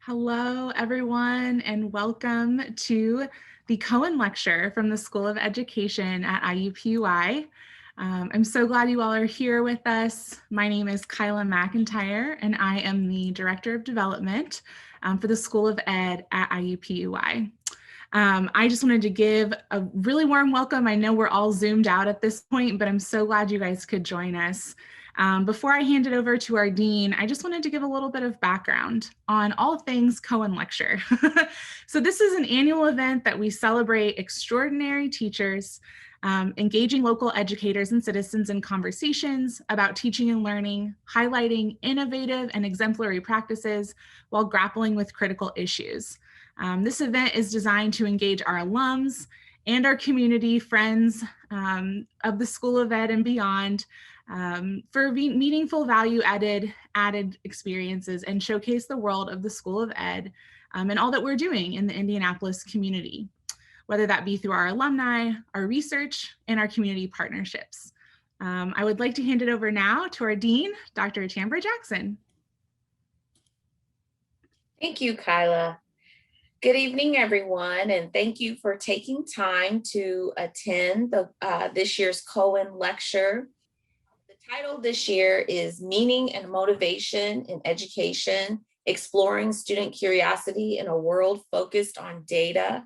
Hello, everyone, and welcome to the Cohen Lecture from the School of Education at IUPUI. I'm so glad you all are here with us. My name is Kyla McIntyre, and I am the Director of Development for the School of Ed at IUPUI. I just wanted to give a really warm welcome. I know we're all zoomed out at this point, but I'm so glad you guys could join us. Before I hand it over to our dean, I just wanted to give a little bit of background on all things Cohen Lecture. So this is an annual event that we celebrate extraordinary teachers, engaging local educators and citizens in conversations about teaching and learning, highlighting innovative and exemplary practices while grappling with critical issues. This event is designed to engage our alums and our community friends of the School of Ed and beyond for meaningful value-added experiences and showcase the world of the School of Ed and all that we're doing in the Indianapolis community, whether that be through our alumni, our research, and our community partnerships. I would like to hand it over now to our dean, Dr. Tambra Jackson. Thank you, Kyla. Good evening, everyone, and thank you for taking time to attend this year's Cohen Lecture. The title this year is Meaning and Motivation in Education, Exploring Student Curiosity in a World Focused on Data.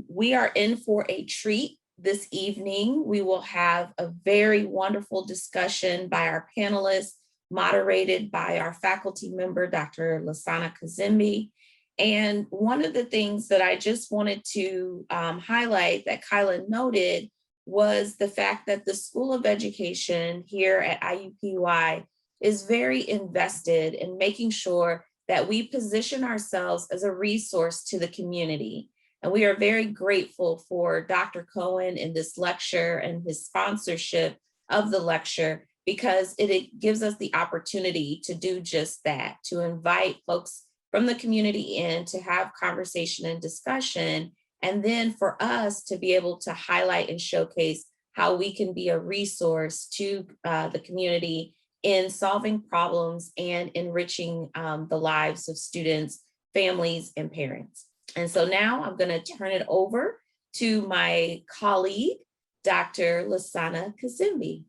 We are in for a treat this evening. We will have a very wonderful discussion by our panelists, moderated by our faculty member, Dr. Lasanna Kazumi. And one of the things that I just wanted to highlight that Kyla noted was the fact that the School of Education here at IUPUI is very invested in making sure that we position ourselves as a resource to the community. And we are very grateful for Dr. Cohen in this lecture and his sponsorship of the lecture, because it gives us the opportunity to do just that, to invite folks from the community in to have conversation and discussion, and then for us to be able to highlight and showcase how we can be a resource to the community in solving problems and enriching the lives of students, families, and parents. And so now I'm going to turn it over to my colleague, Dr. Lasanna Kazumi.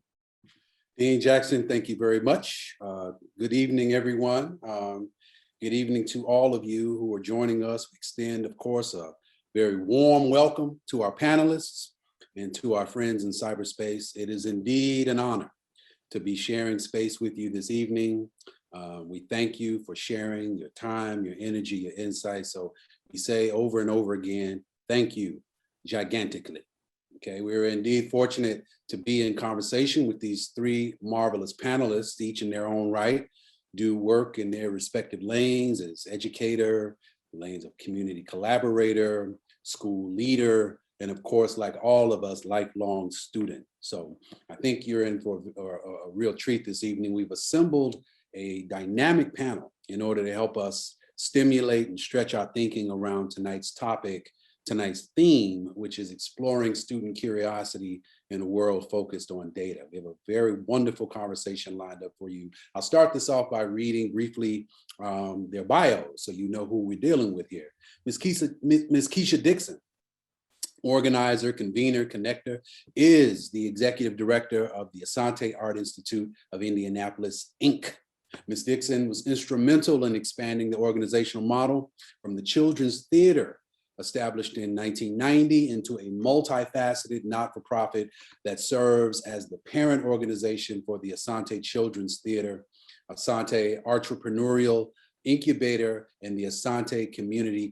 Dean Jackson, thank you very much. Good evening, everyone. Good evening to all of you who are joining us. We extend, of course, a very warm welcome to our panelists and to our friends in cyberspace. It is indeed an honor to be sharing space with you this evening. We thank you for sharing your time, your energy, your insight. So we say over and over again, thank you gigantically. Okay, we're indeed fortunate to be in conversation with these three marvelous panelists, each in their own right, do work in their respective lanes as educator, lanes of community collaborator, school leader, and of course, like all of us, lifelong student. So I think you're in for a real treat this evening. We've assembled a dynamic panel in order to help us stimulate and stretch our thinking around tonight's topic, tonight's theme, which is exploring student curiosity in a world focused on data. We have a very wonderful conversation lined up for you. I'll start this off by reading briefly their bios so you know who we're dealing with here. Ms. Keisha Dixon, organizer, convener, connector, is the executive director of the Asante Art Institute of Indianapolis, Inc. Ms. Dixon was instrumental in expanding the organizational model from the Children's Theater established in 1990 into a multifaceted not-for-profit that serves as the parent organization for the Asante Children's Theater, Asante Entrepreneurial Incubator, and the Asante Community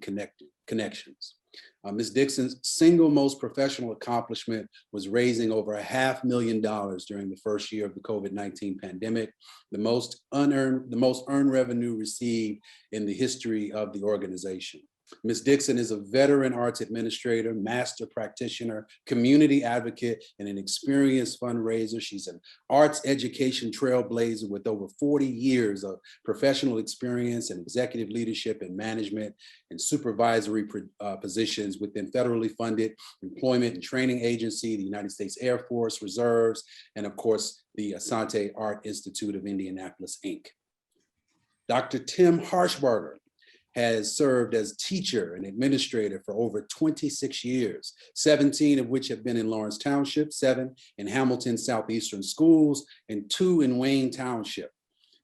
Connections. Ms. Dixon's single most professional accomplishment was raising over $500,000 during the first year of the COVID-19 pandemic, the most earned revenue received in the history of the organization. Ms. Dixon is a veteran arts administrator, master practitioner, community advocate, and an experienced fundraiser. She's an arts education trailblazer with over 40 years of professional experience and executive leadership and management and supervisory positions within federally funded employment and training agency, the United States Air Force Reserves, and of course, the Asante Art Institute of Indianapolis, Inc. Dr. Tim Harshbarger has served as teacher and administrator for over 26 years, 17 of which have been in Lawrence Township, 7 in Hamilton Southeastern Schools, and 2 in Wayne Township.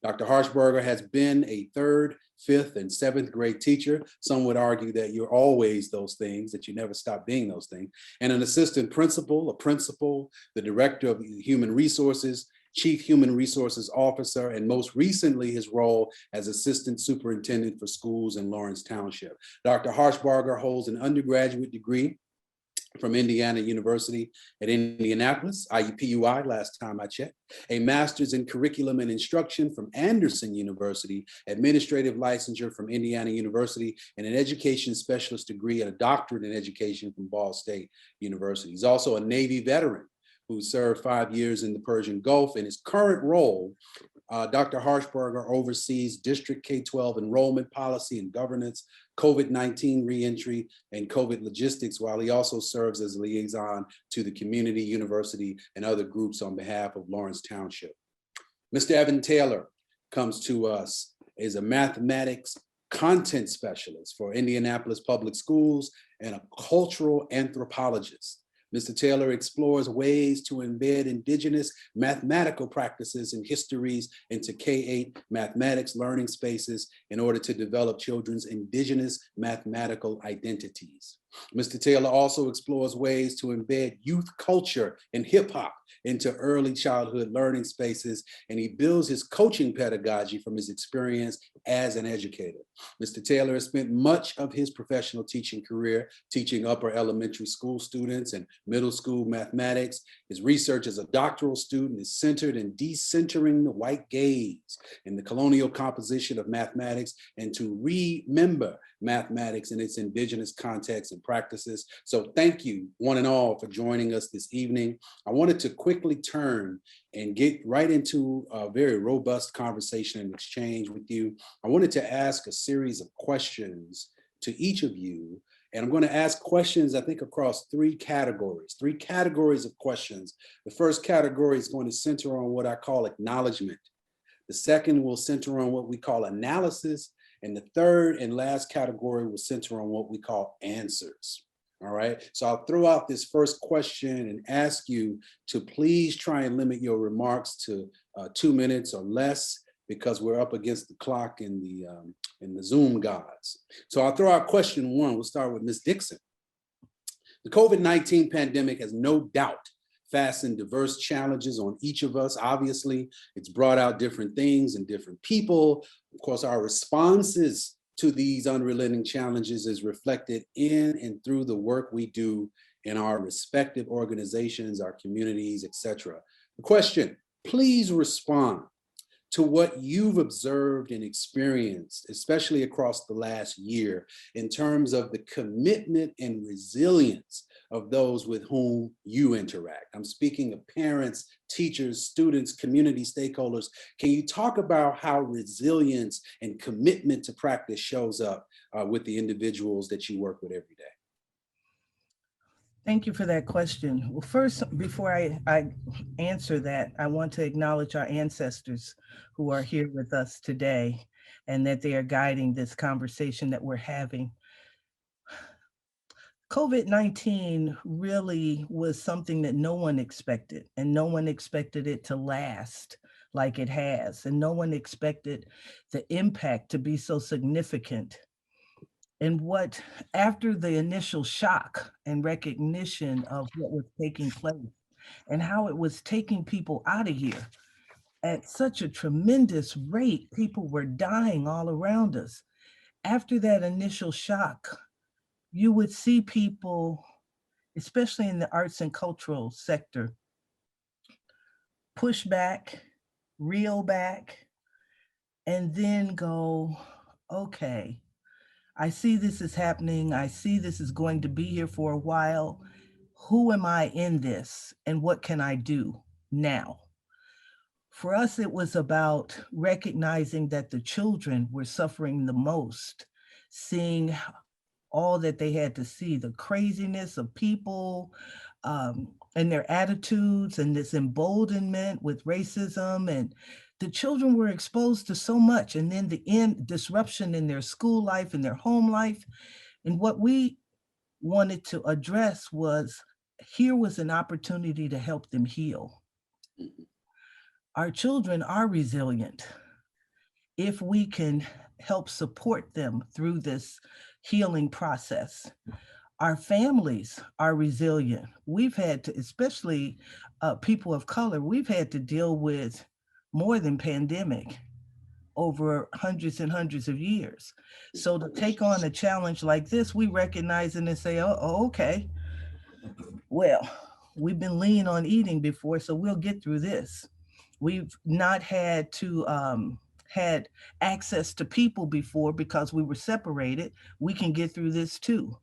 Dr. Harshberger has been a 3rd, 5th, and 7th grade teacher. Some would argue that you're always those things, that you never stop being those things, and an assistant principal, a principal, the director of human resources, chief human resources officer, and most recently his role as assistant superintendent for schools in Lawrence Township. Dr. Harshberger holds an undergraduate degree from Indiana University at Indianapolis, IUPUI, last time I checked, a master's in curriculum and instruction from Anderson University, administrative licensure from Indiana University, and an education specialist degree and a doctorate in education from Ball State University. He's also a Navy veteran who served 5 years in the Persian Gulf. In his current role, Dr. Harshberger oversees district K-12 enrollment policy and governance, COVID-19 reentry, and COVID logistics, while he also serves as a liaison to the community, university, and other groups on behalf of Lawrence Township. Mr. Evan Taylor comes to us as a mathematics content specialist for Indianapolis Public Schools and a cultural anthropologist. Mr. Taylor explores ways to embed indigenous mathematical practices and histories into K-8 mathematics learning spaces in order to develop children's indigenous mathematical identities. Mr. Taylor also explores ways to embed youth culture and hip hop into early childhood learning spaces, and he builds his coaching pedagogy from his experience as an educator. Mr. Taylor has spent much of his professional teaching career teaching upper elementary school students and middle school mathematics. His research as a doctoral student is centered in decentering the white gaze in the colonial composition of mathematics and to remember mathematics in its indigenous context and practices. So thank you one and all for joining us this evening. I wanted to quickly turn and get right into a very robust conversation and exchange with you. I wanted to ask a series of questions to each of you. And I'm going to ask questions, I think, across 3 categories of questions. The first category is going to center on what I call acknowledgement. The second will center on what we call analysis. And the third and last category will center on what we call answers. All right. So I'll throw out this first question and ask you to please try and limit your remarks to 2 minutes or less, because we're up against the clock in the Zoom gods. So I'll throw out question 1. We'll start with Ms. Dixon. The COVID-19 pandemic has no doubt fastened diverse challenges on each of us. Obviously, it's brought out different things and different people. Of course, our responses to these unrelenting challenges is reflected in and through the work we do in our respective organizations, our communities, etc. The question, please respond to what you've observed and experienced, especially across the last year, in terms of the commitment and resilience of those with whom you interact. I'm speaking of parents, teachers, students, community stakeholders. Can you talk about how resilience and commitment to practice shows up with the individuals that you work with every day? Thank you for that question. Well, first, before I answer that, I want to acknowledge our ancestors who are here with us today and that they are guiding this conversation that we're having. COVID-19 really was something that no one expected, and no one expected it to last like it has, and no one expected the impact to be so significant. And what, after the initial shock and recognition of what was taking place and how it was taking people out of here at such a tremendous rate, people were dying all around us. After that initial shock, you would see people, especially in the arts and cultural sector, push back, reel back, and then go, okay, I see this is happening. I see this is going to be here for a while. Who am I in this? And what can I do now? For us, it was about recognizing that the children were suffering the most, seeing all that they had to see, the craziness of people and their attitudes and this emboldenment with racism and the children were exposed to so much, and then the disruption in their school life and their home life. And what we wanted to address was, here was an opportunity to help them heal. Our children are resilient. If we can help support them through this healing process, our families are resilient. We've had to, especially people of color, we've had to deal with more than pandemic over hundreds and hundreds of years. So to take on a challenge like this, we recognize it and say, oh, okay, well, we've been lean on eating before, so we'll get through this. We've not had to had access to people before because we were separated. We can get through this too.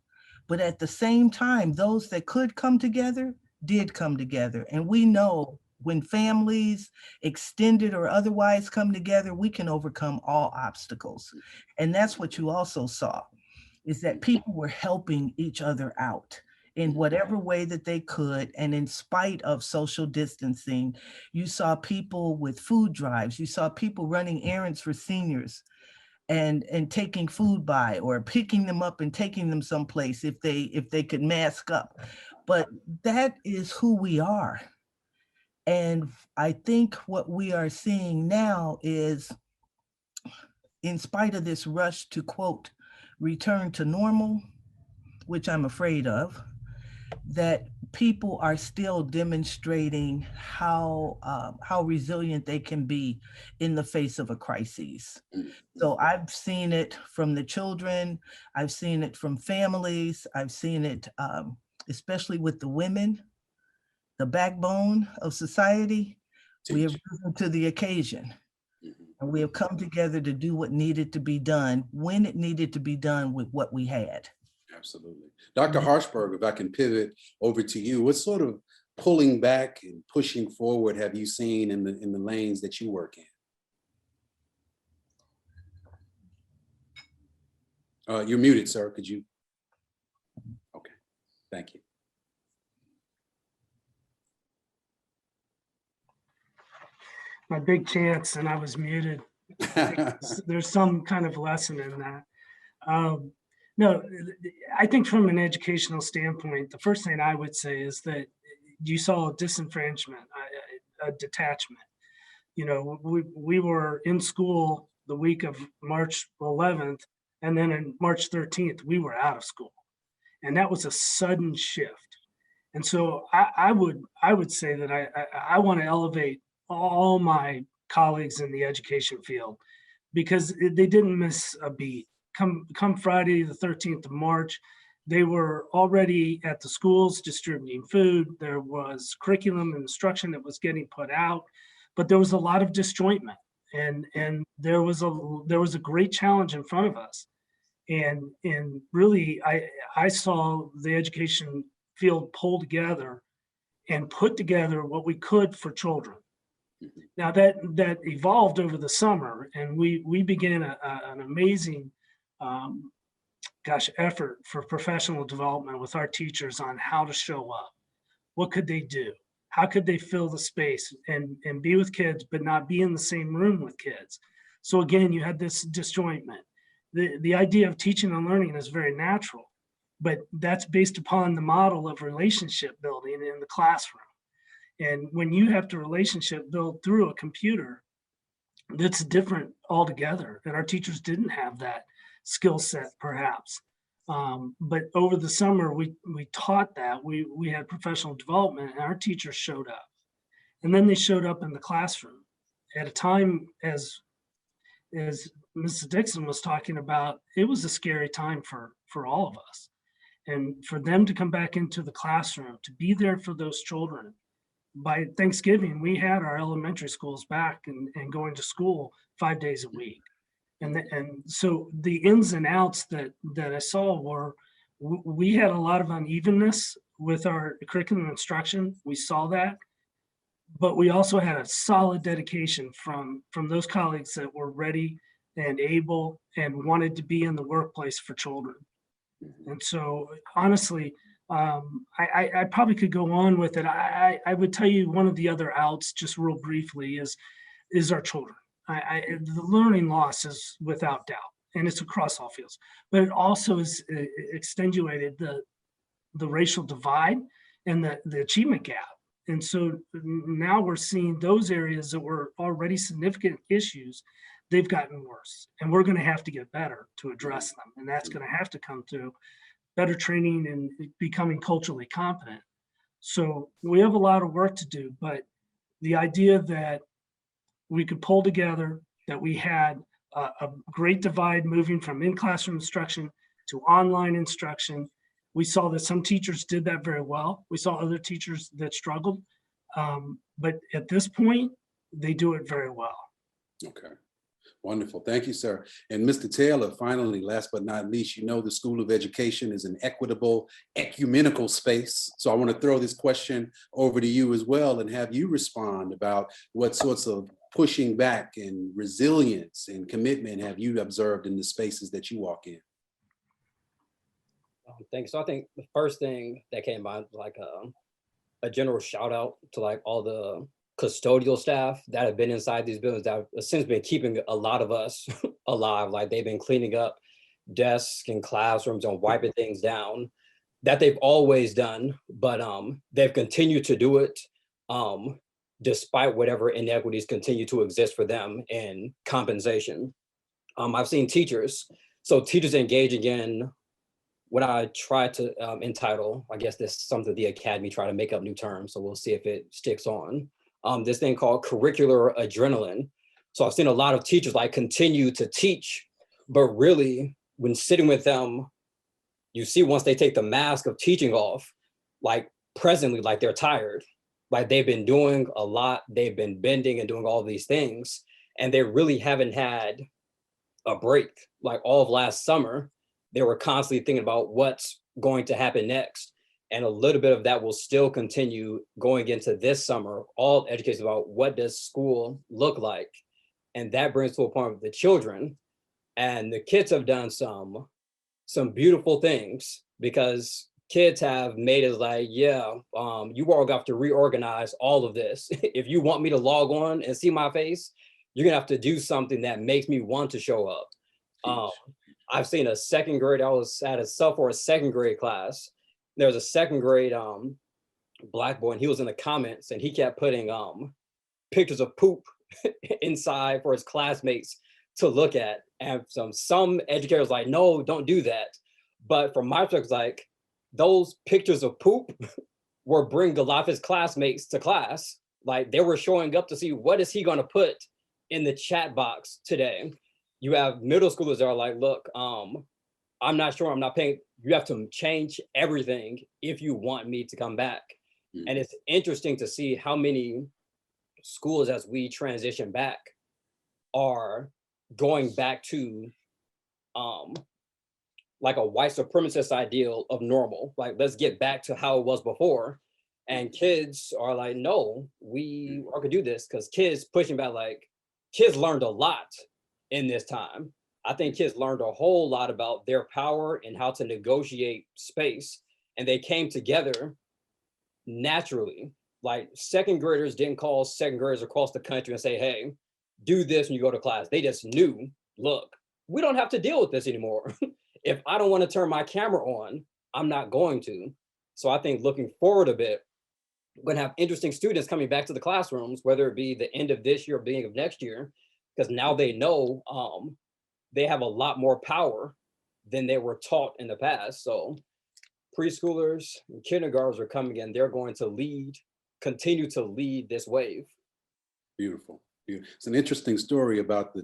But at the same time, those that could come together did come together. And we know when families, extended or otherwise, come together, we can overcome all obstacles. And that's what you also saw, is that people were helping each other out in whatever way that they could. And in spite of social distancing, you saw people with food drives, you saw people running errands for seniors and taking food by, or picking them up and taking them someplace if they could mask up. But that is who we are. And I think what we are seeing now is, in spite of this rush to, quote, return to normal, which I'm afraid of, that people are still demonstrating how resilient they can be in the face of a crisis. So I've seen it from the children, I've seen it from families, I've seen it especially with the women, the backbone of society. We have risen to the occasion, and we have come together to do what needed to be done when it needed to be done with what we had. Absolutely. Dr. Harshberg, if I can pivot over to you, what sort of pulling back and pushing forward have you seen in the lanes that you work in? You're muted, sir. Could you? Okay, thank you. My big chance, and I was muted. There's some kind of lesson in that. No, I think from an educational standpoint, the first thing I would say is that you saw a disenfranchisement, a detachment. You know, we were in school the week of March 11th, and then on March 13th, we were out of school. And that was a sudden shift. And so I would say that I want to elevate all my colleagues in the education field, because they didn't miss a beat. Come Friday, the 13th of March, they were already at the schools distributing food. There was curriculum and instruction that was getting put out, but there was a lot of disjointment, and there was a great challenge in front of us. And really, I saw the education field pull together and put together what we could for children. Now that evolved over the summer, and we began an amazing effort for professional development with our teachers on how to show up. What could they do? How could they fill the space and be with kids, but not be in the same room with kids? So again, you had this disjointment. The idea of teaching and learning is very natural, but that's based upon the model of relationship building in the classroom. And when you have to relationship build through a computer, that's different altogether. And our teachers didn't have that skill set, perhaps. But over the summer, we taught that. We had professional development, and our teachers showed up. And then they showed up in the classroom at a time, as Mrs. Dixon was talking about, it was a scary time for all of us. And for them to come back into the classroom, to be there for those children. By Thanksgiving, we had our elementary schools back and going to school 5 days a week. And so the ins and outs that I saw were, we had a lot of unevenness with our curriculum instruction. We saw that, but we also had a solid dedication from those colleagues that were ready and able and wanted to be in the workplace for children. And so honestly, I probably could go on with it. I would tell you one of the other outs, just real briefly, is is our children. The learning loss is without doubt, and it's across all fields, but it also is extenuated the racial divide and the achievement gap. And so now we're seeing those areas that were already significant issues, they've gotten worse. And we're going to have to get better to address them. And that's going to have to come through better training and becoming culturally competent. So we have a lot of work to do, but the idea that we could pull together, that we had a great divide moving from in-classroom instruction to online instruction. We saw that some teachers did that very well. We saw other teachers that struggled. But at this point, they do it very well. Okay. Wonderful. Thank you, sir. And Mr. Taylor, finally, last but not least, you know the School of Education is an equitable, ecumenical space. So I want to throw this question over to you as well and have you respond about what sorts of pushing back and resilience and commitment have you observed in the spaces that you walk in? Thanks. So I think the first thing that came by was like a general shout out to like all the custodial staff that have been inside these buildings that have since been keeping a lot of us alive. Like they've been cleaning up desks and classrooms and wiping things down that they've always done, but they've continued to do it despite whatever inequities continue to exist for them in compensation. I've seen teachers, so teachers engaging in what I try to entitle, I guess this is something the Academy try to make up new terms, so we'll see if it sticks on. This thing called Curricular Adrenaline. So I've seen a lot of teachers like continue to teach, but really when sitting with them, you see once they take the mask of teaching off, like presently, like they're tired, like they've been doing a lot, they've been bending and doing all these things, and they really haven't had a break. Like all of last summer, they were constantly thinking about what's going to happen next. And a little bit of that will still continue going into this summer, all education about what does school look like? And that brings to a point with the children. And the kids have done some beautiful things because kids have made it like, yeah, you all have to reorganize all of this. If you want me to log on and see my face, you're gonna have to do something that makes me want to show up. I've seen a second grade, I was at a sophomore second grade class. There was a second grade Black boy, and he was in the comments and he kept putting pictures of poop inside for his classmates to look at. And some educators like, no, don't do that. But from my perspective, like those pictures of poop were bringing a lot of his classmates to class. Like they were showing up to see what is he gonna put in the chat box today. You have middle schoolers that are like, look, I'm not sure, I'm not paying. You have to change everything if you want me to come back. Mm-hmm. And it's interesting to see how many schools as we transition back are going back to like a white supremacist ideal of normal. Like, let's get back to how it was before. And kids are like, no, we are gonna do this, because kids pushing back, like kids learned a lot in this time. I think kids learned a whole lot about their power and how to negotiate space. And they came together naturally. Like second graders didn't call second graders across the country and say, hey, do this when you go to class. They just knew, look, we don't have to deal with this anymore. If I don't want to turn my camera on, I'm not going to. So I think looking forward a bit, we're going to have interesting students coming back to the classrooms, whether it be the end of this year or beginning of next year, because now they know they have a lot more power than they were taught in the past. So preschoolers and kindergartners are coming in, they're going to continue to lead this wave. Beautiful. It's an interesting story about the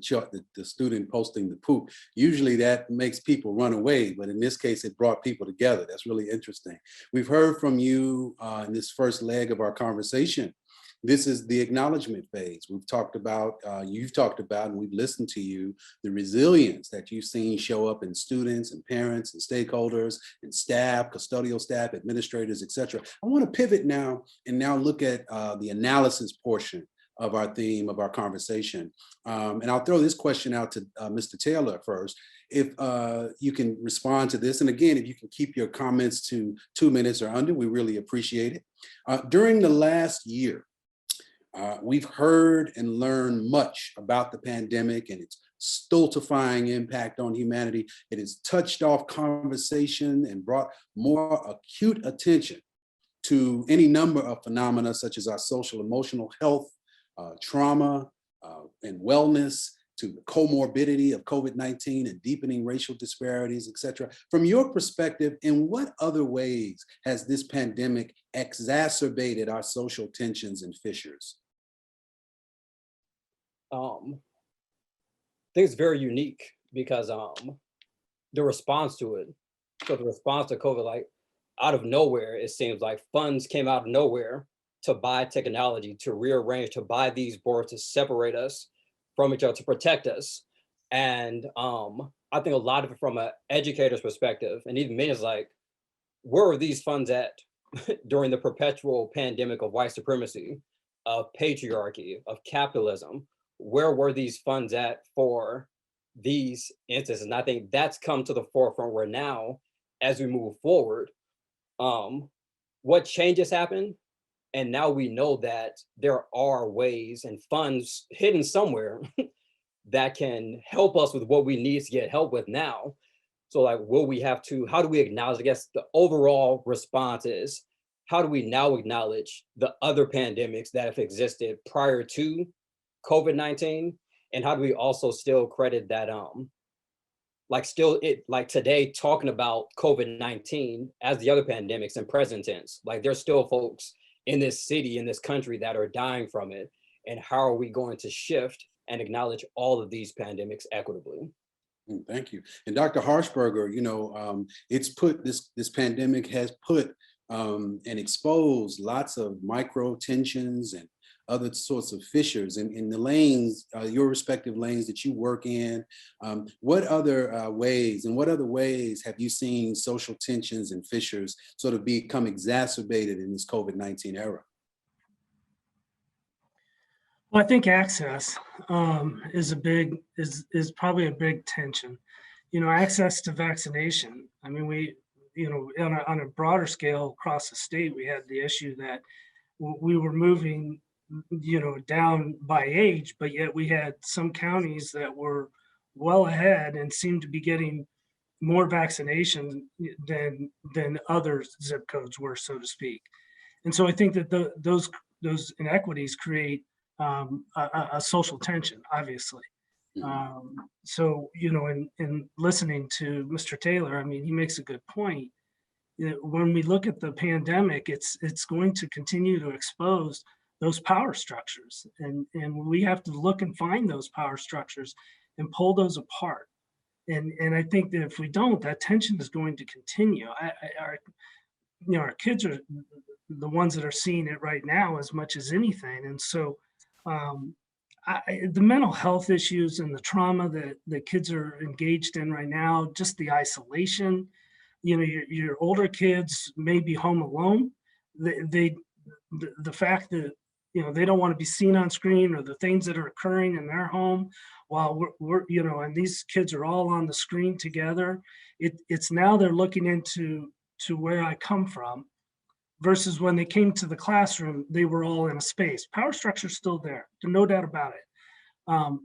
student posting the poop. Usually that makes people run away, but in this case, it brought people together. That's really interesting. We've heard from you in this first leg of our conversation. This is the acknowledgement phase. We've talked about, you've talked about, and we've listened to you, the resilience that you've seen show up in students and parents and stakeholders and staff, custodial staff, administrators, etc. I want to pivot now and look at the analysis portion of our theme of our conversation. And I'll throw this question out to Mr. Taylor first. If you can respond to this, and again, if you can keep your comments to 2 minutes or under, we really appreciate it. During the last year, We've heard and learned much about the pandemic and its stultifying impact on humanity. It has touched off conversation and brought more acute attention to any number of phenomena such as our social emotional health, trauma, and wellness, to the comorbidity of COVID-19 and deepening racial disparities, et cetera. From your perspective, in what other ways has this pandemic exacerbated our social tensions and fissures? I think it's very unique because the response to it, so the response to COVID, like out of nowhere, it seems like funds came out of nowhere to buy technology, to rearrange, to buy these boards to separate us from each other, to protect us. And I think a lot of it from an educator's perspective, and even me, is like, where were these funds at during the perpetual pandemic of white supremacy, of patriarchy, of capitalism? Where were these funds at for these instances? And I think that's come to the forefront where now, as we move forward, what changes happen? And now we know that there are ways and funds hidden somewhere that can help us with what we need to get help with now. So like, will we have to, how do we acknowledge, I guess the overall response is, how do we now acknowledge the other pandemics that have existed prior to COVID-19? And how do we also still credit that, like today, talking about COVID-19 as the other pandemics in present tense, like there's still folks in this city, in this country that are dying from it. And how are we going to shift and acknowledge all of these pandemics equitably? Thank you. And Dr. Harshberger, you know, it's put this pandemic has put and exposed lots of micro tensions and other sorts of fissures in the lanes, your respective lanes that you work in. What other ways have you seen social tensions and fissures sort of become exacerbated in this COVID-19 era? Well, I think access is probably a big tension. You know, access to vaccination. I mean, on a broader scale across the state, we had the issue that we were moving, down by age, but yet we had some counties that were well ahead and seemed to be getting more vaccination than other zip codes were, so to speak. And so I think that those inequities create a social tension, obviously. So, in listening to Mr. Taylor, I mean, he makes a good point. When we look at the pandemic, it's going to continue to expose those power structures, and we have to look and find those power structures and pull those apart. And I think that if we don't, that tension is going to continue. Our kids are the ones that are seeing it right now as much as anything, and so the mental health issues and the trauma that the kids are engaged in right now, just the isolation. Your older kids may be home alone. The fact that they don't want to be seen on screen, or the things that are occurring in their home while we're and these kids are all on the screen together. It's now they're looking into where I come from, versus when they came to the classroom, they were all in a space. Power structure's still there, no doubt about it.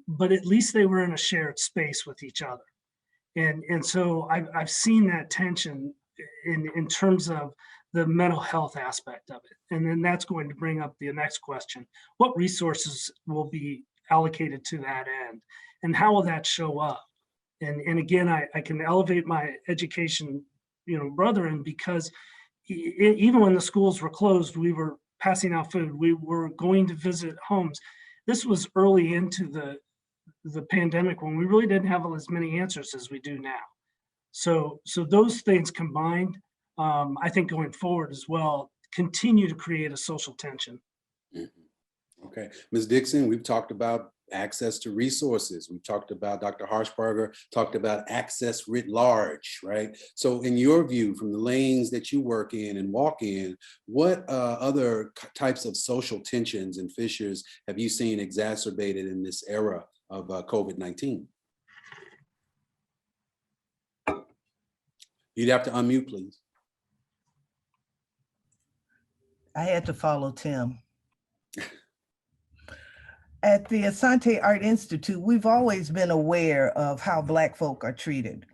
But at least they were in a shared space with each other. And so I've seen that tension in terms of the mental health aspect of it. And then that's going to bring up the next question: what resources will be allocated to that end, and how will that show up? And again, I can elevate my education, brethren, because even when the schools were closed, we were passing out food. We were going to visit homes. This was early into the pandemic, when we really didn't have as many answers as we do now. So those things combined, I think going forward as well, continue to create a social tension. Mm-hmm. Okay, Ms. Dixon, we've talked about access to resources. We talked about, Dr. Harshberger talked about access writ large, right? So in your view, from the lanes that you work in and walk in, what other types of social tensions and fissures have you seen exacerbated in this era of COVID-19? You'd have to unmute, please. I had to follow Tim. At the Asante Art Institute, we've always been aware of how Black folk are treated,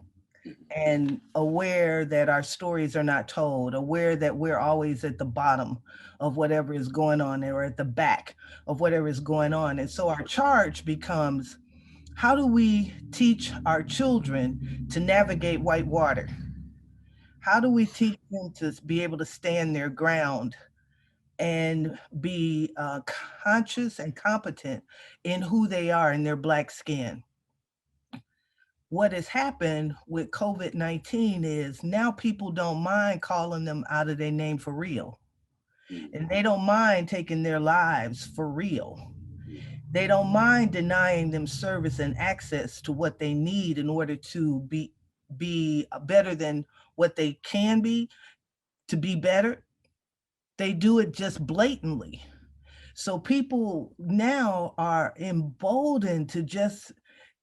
and aware that our stories are not told, aware that we're always at the bottom of whatever is going on, or at the back of whatever is going on. And so our charge becomes, how do we teach our children to navigate white water? How do we teach them to be able to stand their ground and be conscious and competent in who they are in their Black skin? What has happened with COVID-19 is now people don't mind calling them out of their name for real. And they don't mind taking their lives for real. They don't mind denying them service and access to what they need in order to be better than what they can be, to be better. They do it just blatantly. So people now are emboldened to just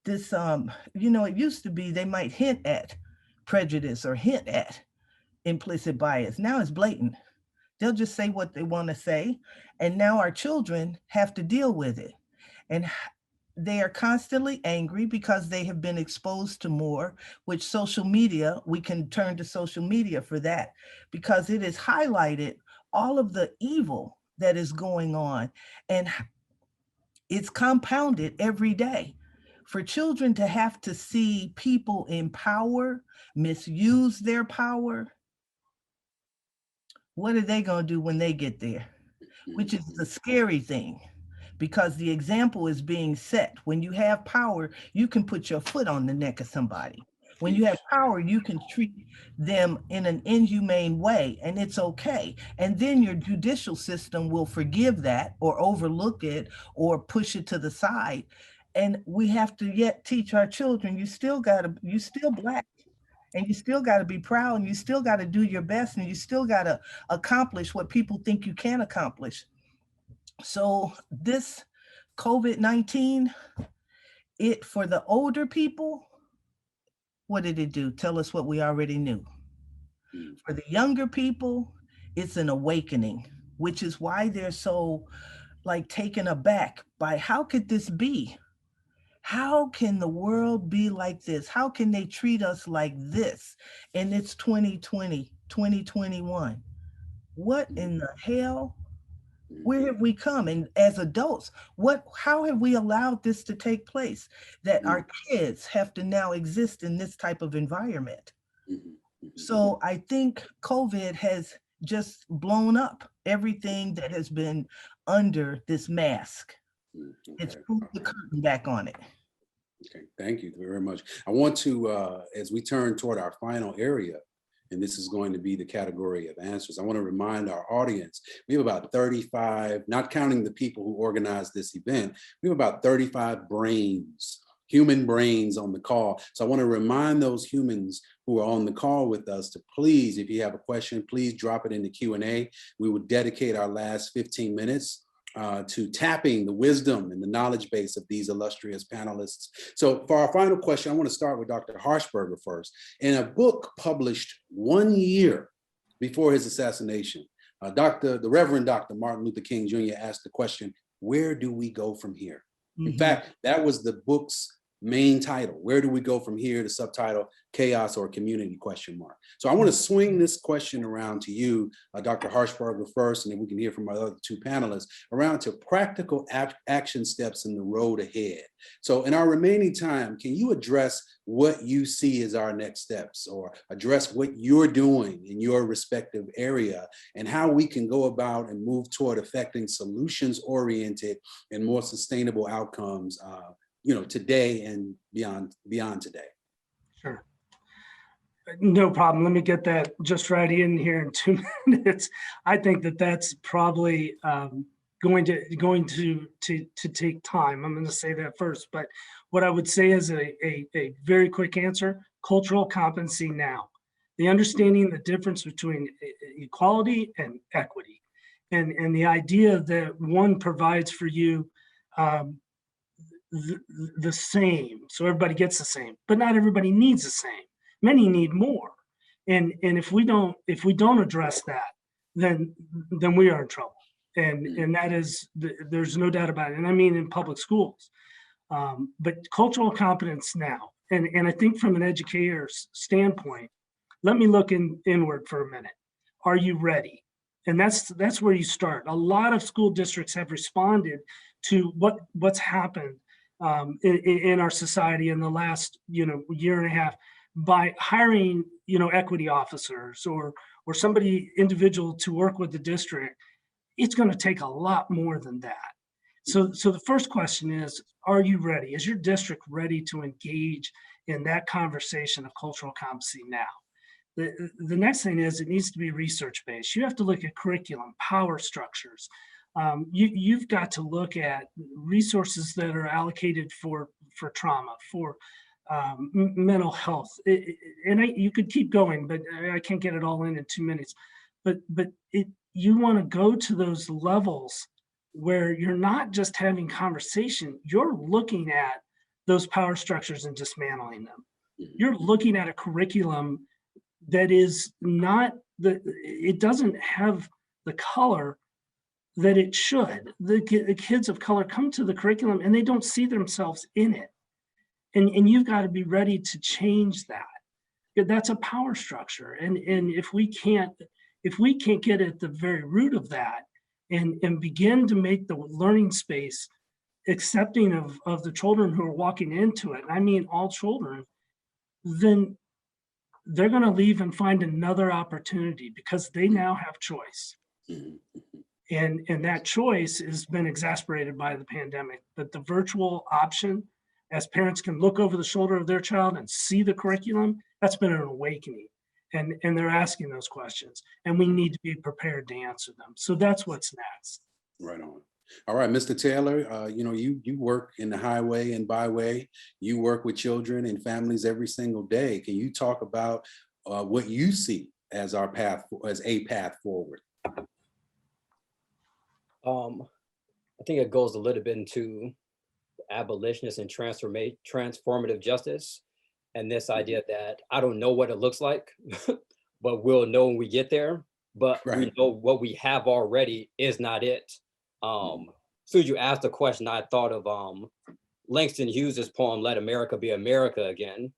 this, it used to be they might hint at prejudice or hint at implicit bias. Now it's blatant. They'll just say what they want to say. And now our children have to deal with it. And they are constantly angry because they have been exposed to more, which social media, we can turn to social media for that, because it has highlighted all of the evil that is going on. And it's compounded every day. For children to have to see people in power misuse their power, what are they going to do when they get there? Which is the scary thing, because the example is being set. When you have power, you can put your foot on the neck of somebody. When you have power, you can treat them in an inhumane way, and it's okay. And then your judicial system will forgive that or overlook it or push it to the side. And we have to yet teach our children, you still Black, and you still got to be proud, and you still got to do your best, and you still got to accomplish what people think you can accomplish. So this COVID-19, for the older people, what did it do? Tell us what we already knew. For the younger people, it's an awakening, which is why they're so taken aback by, how could this be? How can the world be like this? How can they treat us like this? And it's 2020, 2021. What in the hell? Where have we come? And as adults, how have we allowed this to take place, that our kids have to now exist in this type of environment? So I think COVID has just blown up everything that has been under this mask. It's pulled the curtain back on it. Okay, thank you very much. I want to, as we turn toward our final area, and this is going to be the category of answers, I want to remind our audience, we have about 35, not counting the people who organized this event, we have about 35 brains, human brains on the call. So I want to remind those humans who are on the call with us to please, if you have a question, please drop it in the Q&A. We will dedicate our last 15 minutes to tapping the wisdom and the knowledge base of these illustrious panelists. So for our final question, I want to start with Dr. Harshberger first. In a book published 1 year before his assassination, the Reverend Dr. Martin Luther King Jr. asked the question, where do we go from here? In fact, that was the book's main title. Where do we go from here? The subtitle, Chaos or Community, ? So I want to swing this question around to you, Dr. Harshberger first, and then we can hear from our other two panelists, around to practical action steps in the road ahead. So in our remaining time, can you address what you see as our next steps, or address what you're doing in your respective area and how we can go about and move toward affecting solutions-oriented and more sustainable outcomes today and beyond today? Sure. No problem. Let me get that just right in here in 2 minutes. I think that's probably going to take time. I'm going to say that first, but what I would say is a very quick answer: cultural competency now. The understanding the difference between equality and equity, and the idea that one provides for you the same, so everybody gets the same, but not everybody needs the same. Many need more, and if we don't address that, then we are in trouble. And that is, there's no doubt about it. And I mean in public schools. But cultural competence now, and I think from an educator's standpoint, let me look inward for a minute. Are you ready? And that's where you start. A lot of school districts have responded to what's happened in our society in the last year and a half by hiring equity officers or somebody individual to work with the district. It's going to take a lot more than that. So the first question is, are you ready? Is your district ready to engage in that conversation of cultural competency now? The next thing is, it needs to be research-based. You have to look at curriculum, power structures. You've got to look at resources that are allocated for trauma, for mental health. You could keep going, but I can't get it all in 2 minutes. But you want to go to those levels where you're not just having conversation, you're looking at those power structures and dismantling them. You're looking at a curriculum that is not it doesn't have the color that it should. The kids of color come to the curriculum and they don't see themselves in it. And you've got to be ready to change that. That's a power structure. And if we can't get at the very root of that and begin to make the learning space accepting of the children who are walking into it, I mean all children, then they're going to leave and find another opportunity because they now have choice. And that choice has been exacerbated by the pandemic. But the virtual option, as parents can look over the shoulder of their child and see the curriculum, that's been an awakening. And they're asking those questions, and we need to be prepared to answer them. So that's what's next. Right on. All right, Mr. Taylor, you work in the highway and byway. You work with children and families every single day. Can you talk about what you see as a path forward? I think it goes a little bit into abolitionist and transformative justice, and this idea that I don't know what it looks like, but we'll know when we get there. But we know what we have already is not it. As soon as you asked the question, I thought of Langston Hughes' poem, Let America Be America Again.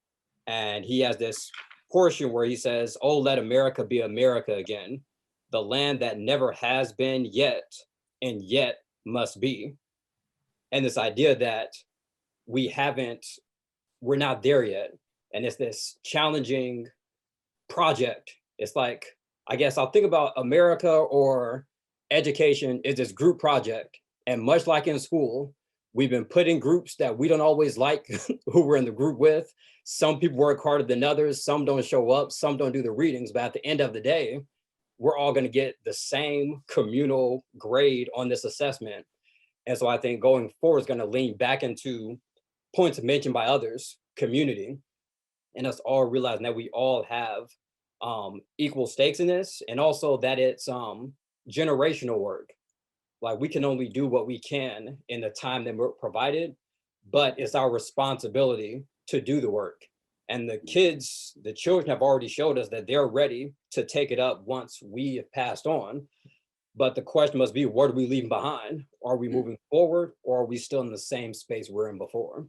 And he has this portion where he says, oh, let America be America again, the land that never has been yet, and yet must be. And this idea that we're not there yet. And it's this challenging project. It's like, I guess I'll think about America or education is this group project. And much like in school, we've been put in groups that we don't always like who we're in the group with. Some people work harder than others. Some don't show up. Some don't do the readings. But at the end of the day, we're all going to get the same communal grade on this assessment. And so I think going forward is going to lean back into points mentioned by others, community, and us all realizing that we all have equal stakes in this, and also that it's generational work. Like we can only do what we can in the time that we're provided, but it's our responsibility to do the work. And the children have already showed us that they're ready to take it up once we have passed on. But the question must be, what are we leaving behind? Are we moving forward, or are we still in the same space we're in before?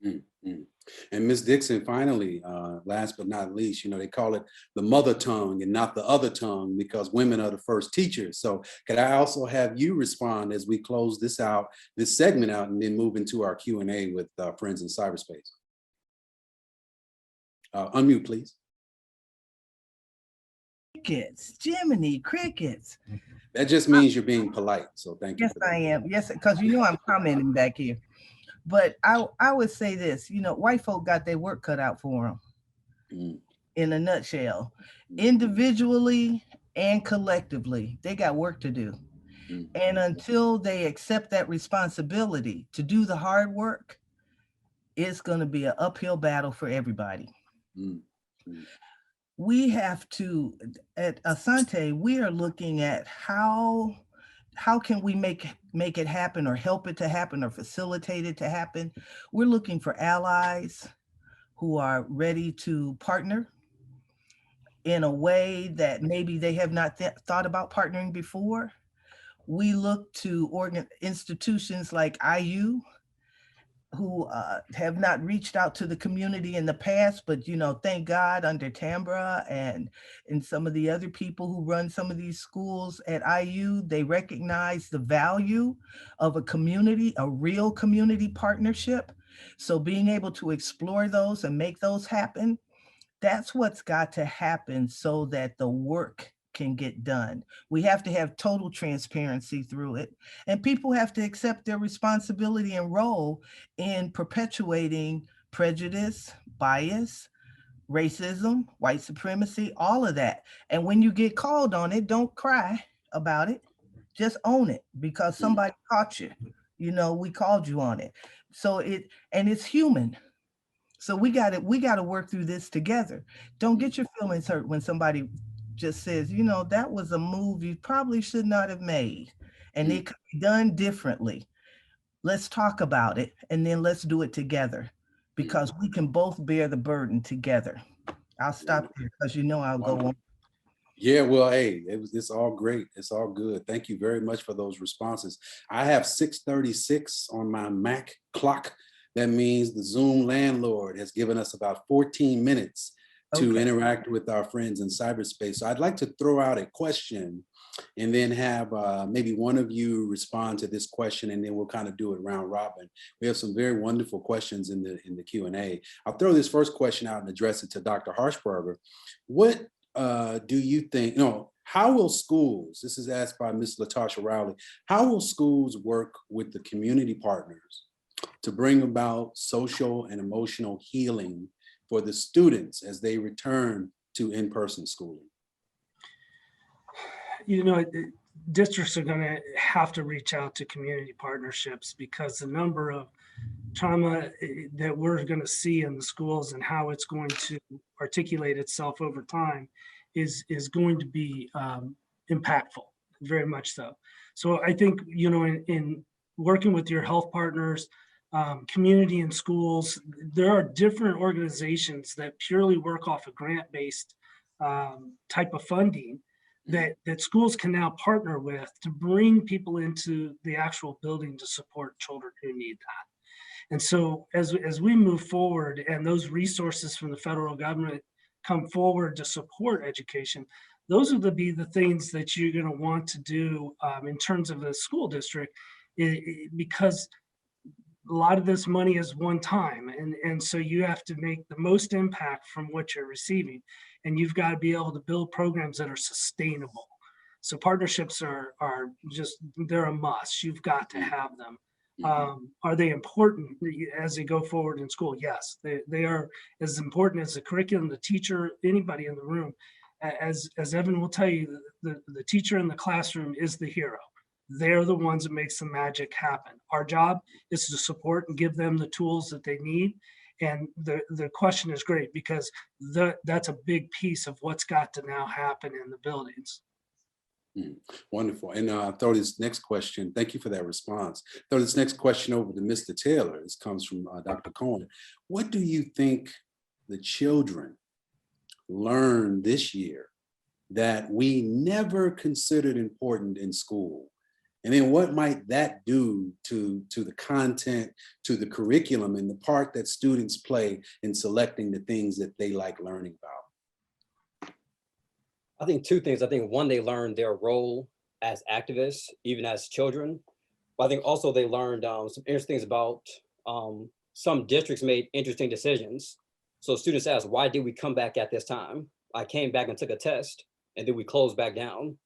Mm-hmm. And Ms. Dixon, finally, last but not least, they call it the mother tongue and not the other tongue because women are the first teachers. So could I also have you respond as we close this segment out, and then move into our Q&A with friends in cyberspace? Unmute, please. Crickets, Jiminy, crickets. That just means you're being polite. So thank you. Yes, I am. Yes, because I'm commenting back here. But I would say this, white folk got their work cut out for them. In a nutshell, individually and collectively, they got work to do. And until they accept that responsibility to do the hard work, it's going to be an uphill battle for everybody. We have to, at Asante, we are looking at how can we make it happen, or help it to happen, or facilitate it to happen. We're looking for allies who are ready to partner in a way that maybe they have not thought about partnering before. we look to institutions like IU, who have not reached out to the community in the past, but thank God under Tambra and some of the other people who run some of these schools at IU, they recognize the value of a community, a real community partnership. So being able to explore those and make those happen, that's what's got to happen so that the work can get done. We have to have total transparency through it, and people have to accept their responsibility and role in perpetuating prejudice, bias, racism, white supremacy, all of that. And when you get called on it, don't cry about it. Just own it, because somebody caught you. We called you on it. So it's human. So we got to work through this together. Don't get your feelings hurt when somebody just says, that was a move you probably should not have made, and it could be done differently. Let's talk about it, and then let's do it together, because we can both bear the burden together. I'll stop there because I'll go on. Yeah, well, hey, it's all great. It's all good. Thank you very much for those responses. I have 6:36 on my Mac clock. That means the Zoom landlord has given us about 14 minutes to interact with our friends in cyberspace. So I'd like to throw out a question and then have maybe one of you respond to this question, and then we'll kind of do it round robin. We have some very wonderful questions in the Q&A. I'll throw this first question out and address it to Dr. Harshberger. What do you think, how will schools, this is asked by Ms. Latasha Rowley, how will schools work with the community partners to bring about social and emotional healing for the students as they return to in-person schooling? Districts are going to have to reach out to community partnerships, because the number of trauma that we're going to see in the schools and how it's going to articulate itself over time is going to be impactful, very much so. So I think, in working with your health partners, community and schools, there are different organizations that purely work off a grant-based type of funding that schools can now partner with to bring people into the actual building to support children who need that. And so as we move forward and those resources from the federal government come forward to support education, those will be the things that you're going to want to do in terms of the school district, because a lot of this money is one time. And so you have to make the most impact from what you're receiving. And you've got to be able to build programs that are sustainable. So partnerships are just, they're a must. You've got to have them. Are they important as they go forward in school? Yes, they are as important as the curriculum, the teacher, anybody in the room. As Evan will tell you, the teacher in the classroom is the hero. They're the ones that makes the magic happen. Our job is to support and give them the tools that they need. And the question is great, because that's a big piece of what's got to now happen in the buildings. Wonderful. And I'll throw this next question. Thank you for that response. Throw this next question over to Mr. Taylor. This comes from Dr. Cohen. What do you think the children learned this year that we never considered important in school? And then what might that do to the content, to the curriculum, and the part that students play in selecting the things that they like learning about? I think two things. I think one, they learned their role as activists, even as children. But I think also they learned some interesting things about some districts made interesting decisions. So students asked, why did we come back at this time? I came back and took a test, and then we closed back down.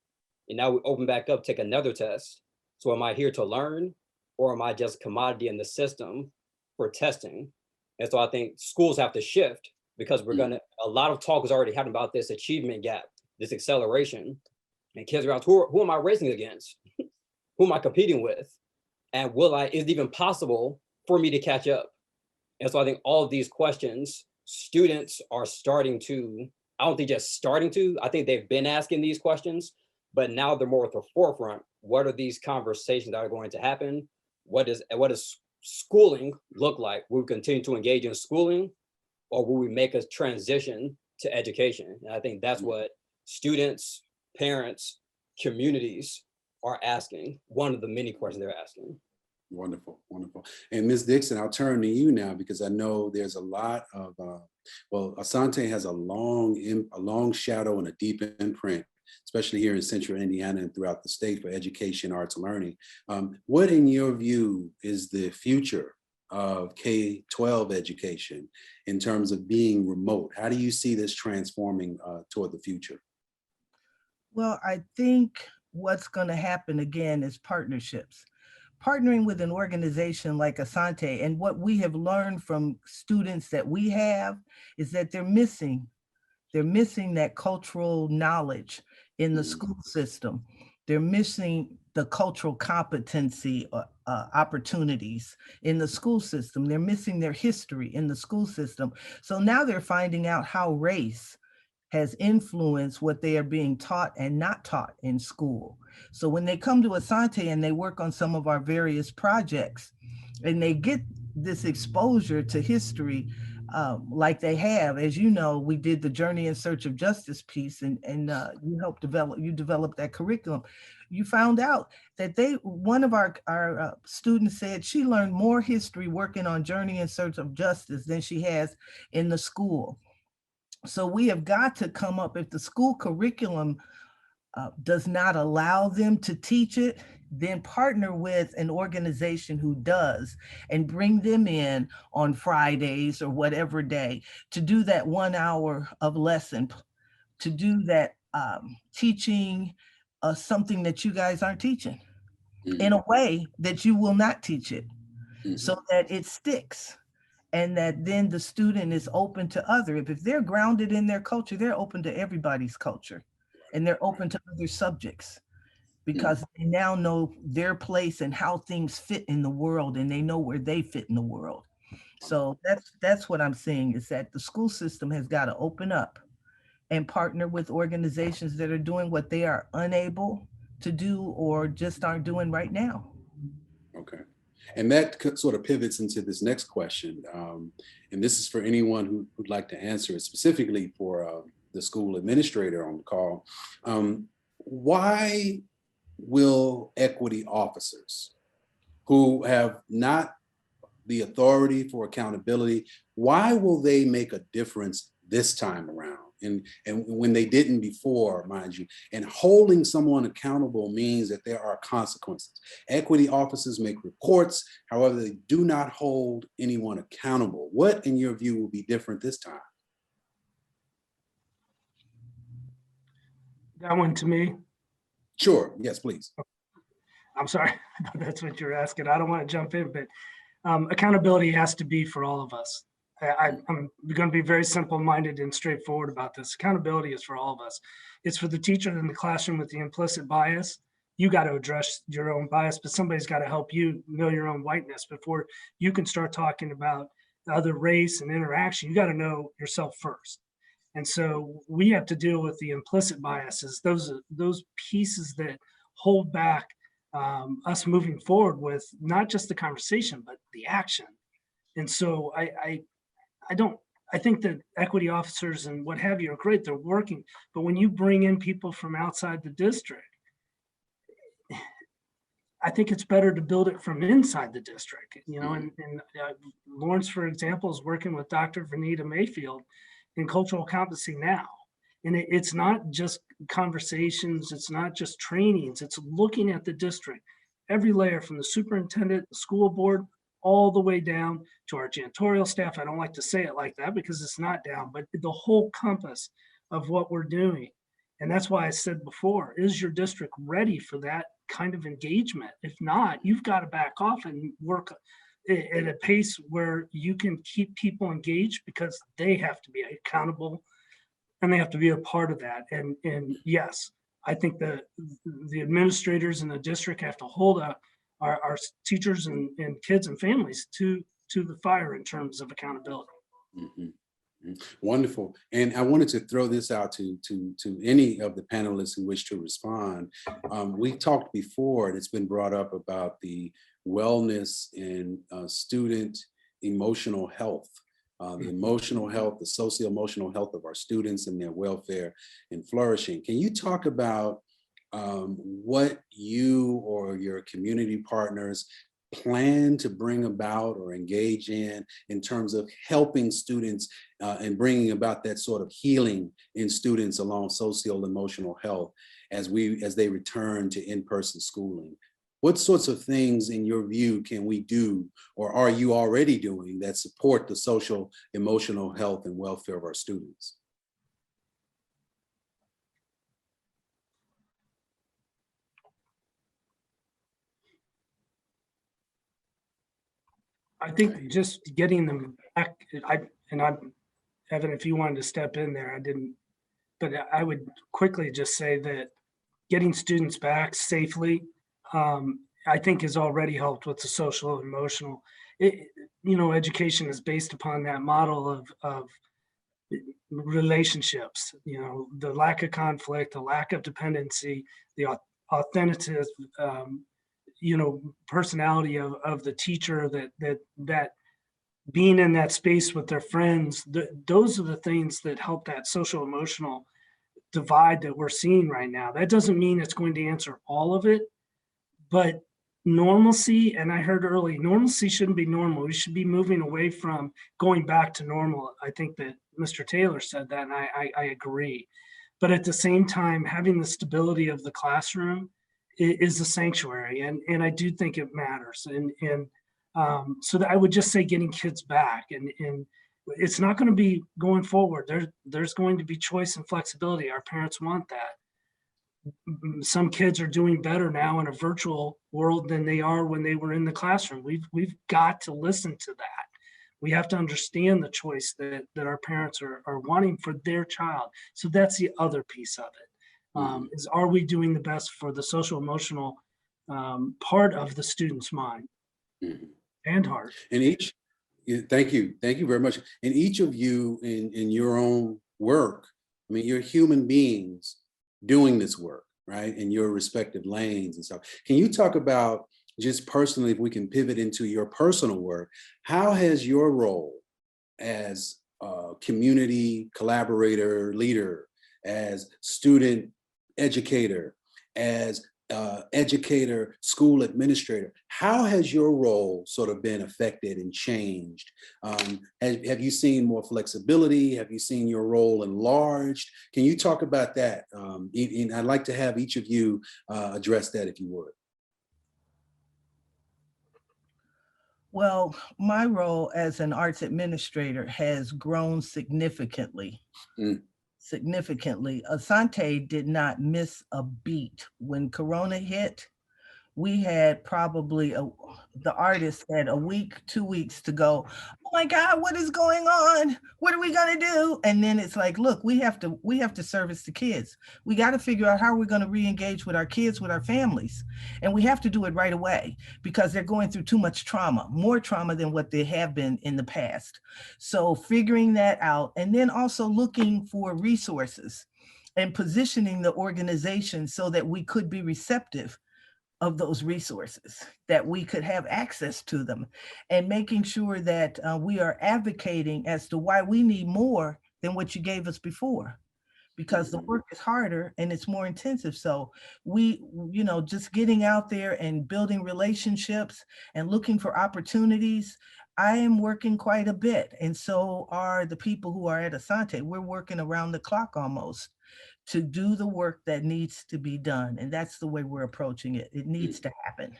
And now we open back up, take another test. So am I here to learn, or am I just a commodity in the system for testing? And so I think schools have to shift, because we're a lot of talk is already happening about this achievement gap, this acceleration. And kids are out, who am I racing against? Who am I competing with? And is it even possible for me to catch up? And so I think all of these questions, students are starting to, I don't think just starting to, I think they've been asking these questions, but now they're more at the forefront. What are these conversations that are going to happen? What does schooling look like? Will we continue to engage in schooling, or will we make a transition to education? And I think that's what students, parents, communities are asking, one of the many questions they're asking. Wonderful, wonderful. And Ms. Dixon, I'll turn to you now because I know there's a lot of, well, Asante has a long shadow and a deep imprint, especially here in Central Indiana and throughout the state for education, arts, and learning. What, in your view, is the future of K-12 education in terms of being remote? How do you see this transforming toward the future? Well, I think what's going to happen again is partnerships. Partnering with an organization like Asante, and what we have learned from students that we have is that they're missing that cultural knowledge in the school system. They're missing the cultural competency opportunities in the school system. They're missing their history in the school system. So now they're finding out how race has influenced what they are being taught and not taught in school. So when they come to Asante and they work on some of our various projects and they get this exposure to history, like they have, as you know, we did the Journey in Search of Justice piece, and you helped develop that curriculum. You found out that one of our students said she learned more history working on Journey in Search of Justice than she has in the school. So we have got to come up, if the school curriculum does not allow them to teach it, then partner with an organization who does and bring them in on Fridays or whatever day to do that 1 hour of lesson, to do that teaching something that you guys aren't teaching in a way that you will not teach it, so that it sticks. And that then the student is open to other. If they're grounded in their culture, they're open to everybody's culture, and they're open to other subjects because they now know their place and how things fit in the world, and they know where they fit in the world. So that's what I'm saying, is that the school system has got to open up and partner with organizations that are doing what they are unable to do or just aren't doing right now. Okay. And that sort of pivots into this next question. And this is for anyone who'd like to answer it, specifically for the school administrator on the call. Why will equity officers who have not the authority for accountability, why will they make a difference this time around? And when they didn't before, mind you, and holding someone accountable means that there are consequences. Equity officers make reports, however, they do not hold anyone accountable. What, in your view, will be different this time? That one to me. Sure, yes, please. I'm sorry, that's what you're asking. I don't want to jump in, but accountability has to be for all of us. I'm going to be very simple-minded and straightforward about this. Accountability is for all of us. It's for the teacher in the classroom with the implicit bias. You got to address your own bias, but somebody's got to help you know your own whiteness before you can start talking about other race and interaction. You got to know yourself first. And so we have to deal with the implicit biases, those pieces that hold back us moving forward with not just the conversation, but the action. And so I think that equity officers and what have you are great, they're working, but when you bring in people from outside the district, I think it's better to build it from inside the district, you know, and Lawrence, for example, is working with Dr. Vanita Mayfield in cultural competency now. And it's not just conversations, it's not just trainings, it's looking at the district, every layer from the superintendent, the school board, all the way down to our janitorial staff. I don't like to say it like that because it's not down, but the whole compass of what we're doing. And that's why I said before, is your district ready for that kind of engagement? If not, you've got to back off and work at a pace where you can keep people engaged, because they have to be accountable and they have to be a part of that. And yes, I think the administrators in the district have to hold our teachers and kids and families to the fire in terms of accountability. Mm-hmm. Wonderful. And I wanted to throw this out to any of the panelists who wish to respond. We talked before, and it's been brought up, about the wellness and student emotional health, the emotional health, the socio-emotional health of our students and their welfare and flourishing. Can you talk about what you or your community partners plan to bring about or engage in terms of helping students and bringing about that sort of healing in students along social emotional health as they return to in-person schooling. What sorts of things in your view can we do, or are you already doing, that support the social emotional health and welfare of our students? I think just getting them back, Evan, if you wanted to step in there, I didn't, but I would quickly just say that getting students back safely, I think has already helped with the social and emotional. Education is based upon that model of relationships, the lack of conflict, the lack of dependency, the authentic, personality of the teacher, that being in that space with their friends, those are the things that help that social emotional divide that we're seeing right now. That doesn't mean it's going to answer all of it, but normalcy, and I heard early, normalcy shouldn't be normal. We should be moving away from going back to normal. I think that Mr. Taylor said that, and I agree. But at the same time, having the stability of the classroom is a sanctuary, and I do think it matters. So that I would just say getting kids back, and it's not going to be going forward. There's going to be choice and flexibility. Our parents want that. Some kids are doing better now in a virtual world than they are when they were in the classroom. We've got to listen to that. We have to understand the choice that our parents are wanting for their child. So that's the other piece of it. Is, are we doing the best for the social emotional part of the student's mind and heart? And thank you very much. And each of you in your own work, I mean, you're human beings doing this work, right? In your respective lanes and stuff. Can you talk about, just personally, if we can pivot into your personal work, how has your role as a community collaborator, leader, as student educator, as educator, school administrator, how has your role sort of been affected and changed? Have you seen more flexibility? Have you seen your role enlarged? Can you talk about that? And I'd like to have each of you address that, if you would. Well, my role as an arts administrator has grown significantly. Significantly. Asante did not miss a beat. When Corona hit, we had probably the artists had a week, 2 weeks to go, oh my God, what is going on? What are we gonna do? And then it's like, look, we have to service the kids. We got to figure out how we're going to re-engage with our kids, with our families. And we have to do it right away because they're going through too much trauma, more trauma than what they have been in the past. So figuring that out, and then also looking for resources and positioning the organization so that we could be receptive of those resources, that we could have access to them, and making sure that we are advocating as to why we need more than what you gave us before, because the work is harder and it's more intensive. So we, just getting out there and building relationships and looking for opportunities. I am working quite a bit, and so are the people who are at Asante. We're working around the clock almost to do the work that needs to be done. And that's the way we're approaching it. It needs to happen.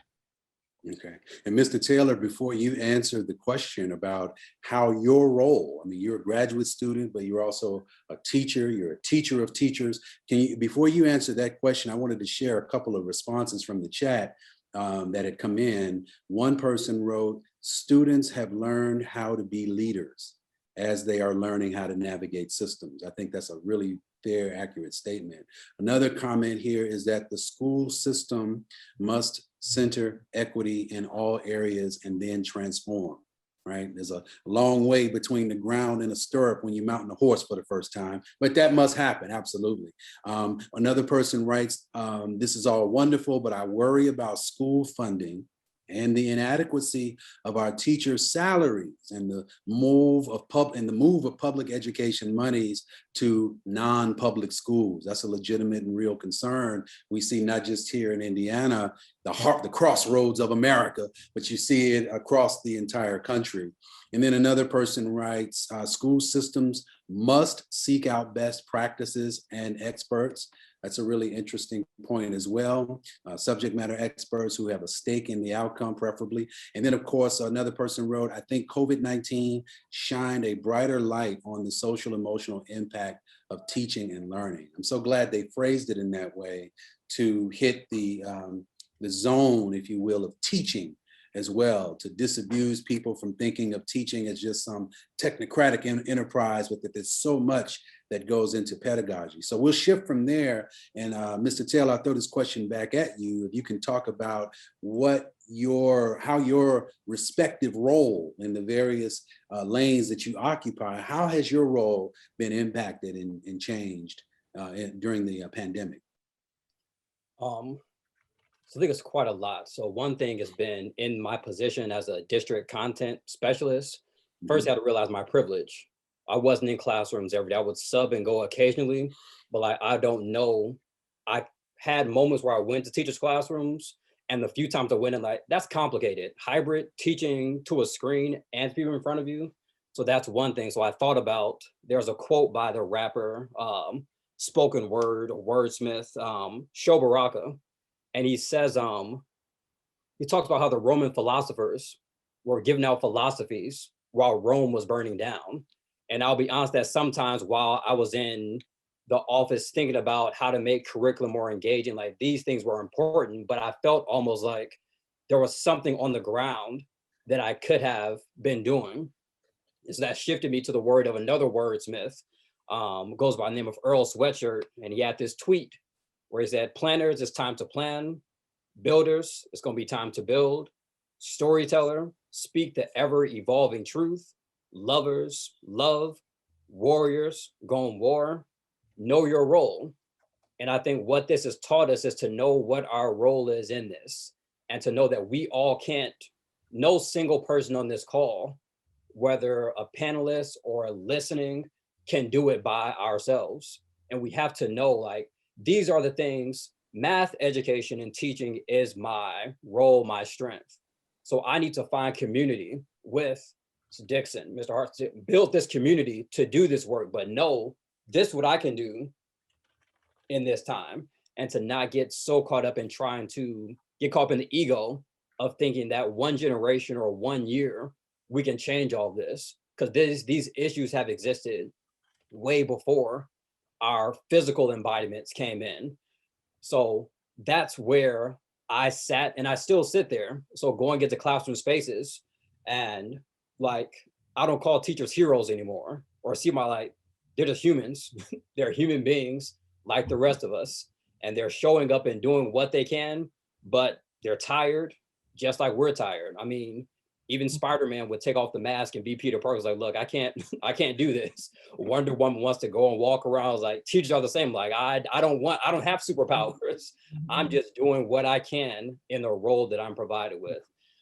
Okay. And Mr. Taylor, before you answer the question about how your role, I mean, you're a graduate student, but you're also a teacher, you're a teacher of teachers. Before you answer that question, I wanted to share a couple of responses from the chat that had come in. One person wrote, students have learned how to be leaders as they are learning how to navigate systems. I think that's a really fair, accurate statement. Another comment here is that the school system must center equity in all areas and then transform, right? There's a long way between the ground and a stirrup when you're mounting a horse for the first time, but that must happen, absolutely. Another person writes, this is all wonderful, but I worry about school funding and the inadequacy of our teachers' salaries and the move of public education monies to non-public schools. That's a legitimate and real concern we see not just here in Indiana, the crossroads of America, but you see it across the entire country. And then another person writes, school systems must seek out best practices and experts. That's a really interesting point as well. Subject matter experts who have a stake in the outcome, preferably. And then, of course, another person wrote, I think COVID-19 shined a brighter light on the social emotional impact of teaching and learning. I'm so glad they phrased it in that way to hit the zone, if you will, of teaching as well, to disabuse people from thinking of teaching as just some technocratic enterprise, but that there's so much that goes into pedagogy. So we'll shift from there. And Mr. Taylor, I'll throw this question back at you. If you can talk about how your respective role in the various lanes that you occupy, how has your role been impacted and changed during the pandemic? So I think it's quite a lot. So one thing has been in my position as a district content specialist, first I had to realize my privilege. I wasn't in classrooms every day. I would sub and go occasionally, but like, I don't know. I had moments where I went to teachers' classrooms, and the few times I went in, like, that's complicated. Hybrid teaching to a screen and people in front of you. So that's one thing. So I thought about, there's a quote by the rapper, spoken word or wordsmith, Sho Baraka. And he says, he talks about how the Roman philosophers were giving out philosophies while Rome was burning down. And I'll be honest that sometimes while I was in the office thinking about how to make curriculum more engaging, like these things were important, but I felt almost like there was something on the ground that I could have been doing. So that shifted me to the word of another wordsmith, goes by the name of Earl Sweatshirt. And he had this tweet where he said, planners, it's time to plan. Builders, it's gonna be time to build. Storyteller, speak the ever evolving truth. Lovers, love. Warriors, go on war. Know your role. And I think what this has taught us is to know what our role is in this, and to know that we all can't, no single person on this call, whether a panelist or listening, can do it by ourselves. And we have to know, like, these are the things, math education and teaching is my role, my strength. So I need to find community with Dixon, Mr. Hart, to build this community to do this work, but know this is what I can do in this time, and to not get so caught up in trying to get caught up in the ego of thinking that one generation or 1 year, we can change all this, because these issues have existed way before our physical embodiments came in. So that's where I sat, and I still sit there. So going into classroom spaces, and like, I don't call teachers heroes anymore, or see my, like, they're just humans. They're human beings like the rest of us, and they're showing up and doing what they can, but they're tired, just like we're tired. I mean, even Spider-Man would take off the mask and be Peter Parker's like, look, I can't do this. Wonder Woman wants to go and walk around. I was like, teachers are the same. Like, I don't have superpowers. I'm just doing what I can in the role that I'm provided with.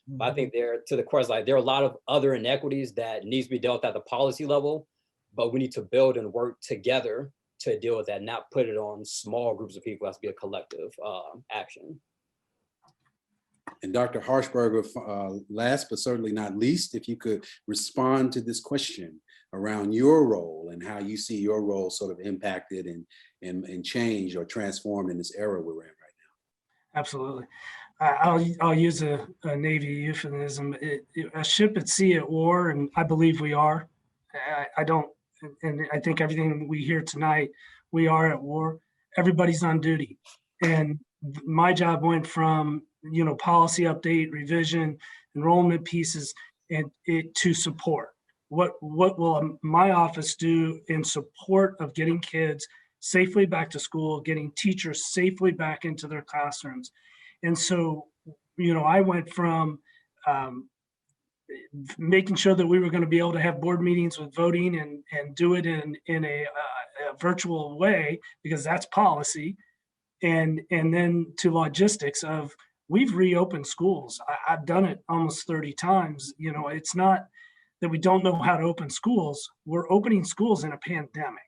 But I think to the question, like, there are a lot of other inequities that needs to be dealt at the policy level, but we need to build and work together to deal with that, not put it on small groups of people. It has to be a collective action. And Dr. Harshberger, last but certainly not least, if you could respond to this question around your role and how you see your role sort of impacted and changed or transformed in this era we're in right now. Absolutely. I'll use a Navy euphemism. A ship at sea at war, and I believe we are. I don't, and I think everything we hear tonight, we are at war. Everybody's on duty. And my job went from, policy update, revision, enrollment pieces, and it to support. What will my office do in support of getting kids safely back to school, getting teachers safely back into their classrooms? And so, I went from making sure that we were going to be able to have board meetings with voting and do it in a virtual way, because that's policy, and then to logistics of we've reopened schools. I've done it almost 30 times. You know, it's not that we don't know how to open schools. We're opening schools in a pandemic.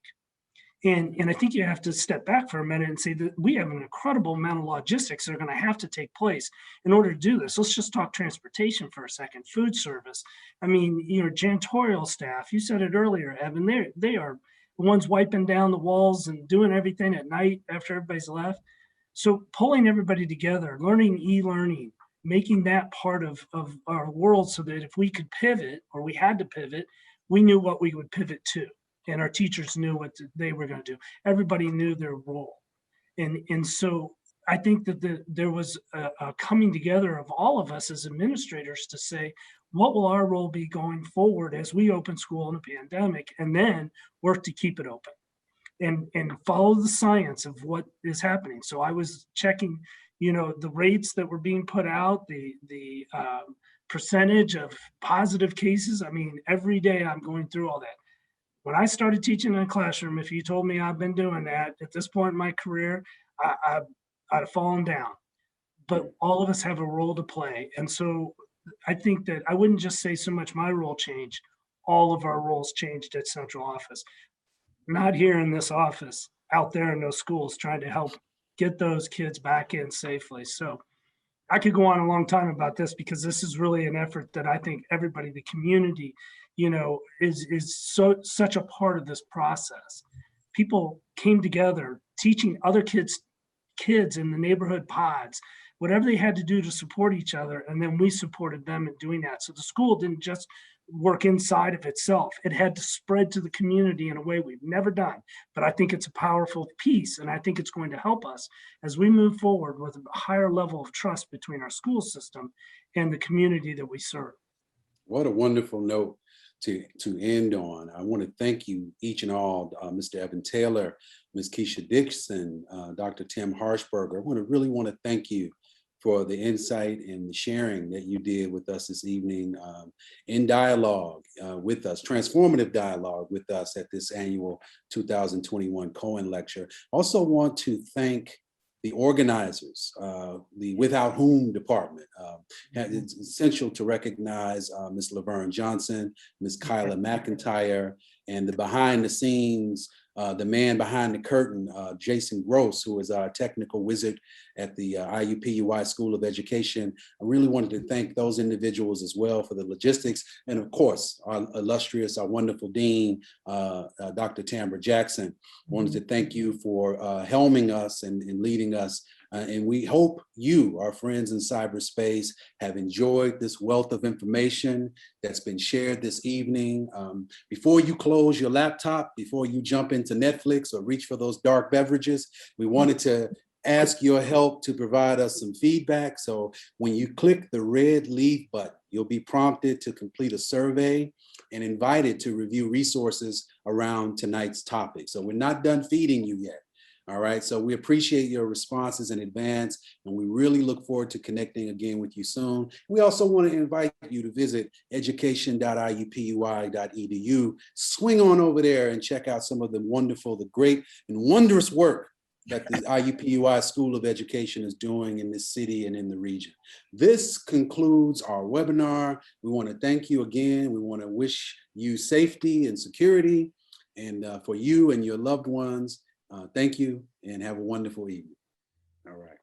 And I think you have to step back for a minute and say that we have an incredible amount of logistics that are going to have to take place in order to do this. Let's just talk transportation for a second, food service. I mean, you know, janitorial staff, you said it earlier, Evan, they are the ones wiping down the walls and doing everything at night after everybody's left. So pulling everybody together, learning e-learning, making that part of our world so that if we could pivot or we had to pivot, we knew what we would pivot to. And our teachers knew what they were going to do. Everybody knew their role. And so I think that there was a coming together of all of us as administrators to say, what will our role be going forward as we open school in a pandemic, and then work to keep it open and follow the science of what is happening. So I was checking, you know, the rates that were being put out, the percentage of positive cases. I mean, every day I'm going through all that. When I started teaching in a classroom, if you told me I've been doing that at this point in my career, I'd have fallen down. But all of us have a role to play. And so I think that I wouldn't just say so much my role changed, all of our roles changed at central office. Not here in this office, out there in those schools, trying to help get those kids back in safely. So I could go on a long time about this because this is really an effort that I think everybody, the community, you know, is such a part of this process. People came together, teaching other kids in the neighborhood pods, whatever they had to do to support each other, and then we supported them in doing that. So the school didn't just work inside of itself. It had to spread to the community in a way we've never done. But I think it's a powerful piece, and I think it's going to help us as we move forward with a higher level of trust between our school system and the community that we serve. What a wonderful note to end on. I want to thank you each and all, Mr. Evan Taylor, Ms. Keisha Dixon, Dr. Tim Harshberger. I really want to thank you for the insight and the sharing that you did with us this evening in dialogue with us, transformative dialogue with us at this annual 2021 Cohen Lecture. Also want to thank the organizers, the Without Whom department. It's essential to recognize Ms. Laverne Johnson, Ms. Kyla McIntyre, and the behind the scenes, the man behind the curtain, Jason Gross, who is our technical wizard at the IUPUI School of Education. I really wanted to thank those individuals as well for the logistics. And of course, our illustrious, our wonderful dean, Dr. Tambra Jackson. Wanted to thank you for helming us and leading us. And we hope you, our friends in cyberspace, have enjoyed this wealth of information that's been shared this evening. Before you close your laptop, before you jump into Netflix or reach for those dark beverages, we wanted to ask your help to provide us some feedback. So when you click the red leave button, you'll be prompted to complete a survey and invited to review resources around tonight's topic. So we're not done feeding you yet. All right, so we appreciate your responses in advance, and we really look forward to connecting again with you soon. We also want to invite you to visit education.iupui.edu. Swing on over there and check out some of the wonderful, the great and wondrous work that the IUPUI School of Education is doing in this city and in the region. This concludes our webinar. We want to thank you again. We want to wish you safety and security, and for you and your loved ones. Thank you and have a wonderful evening. All right.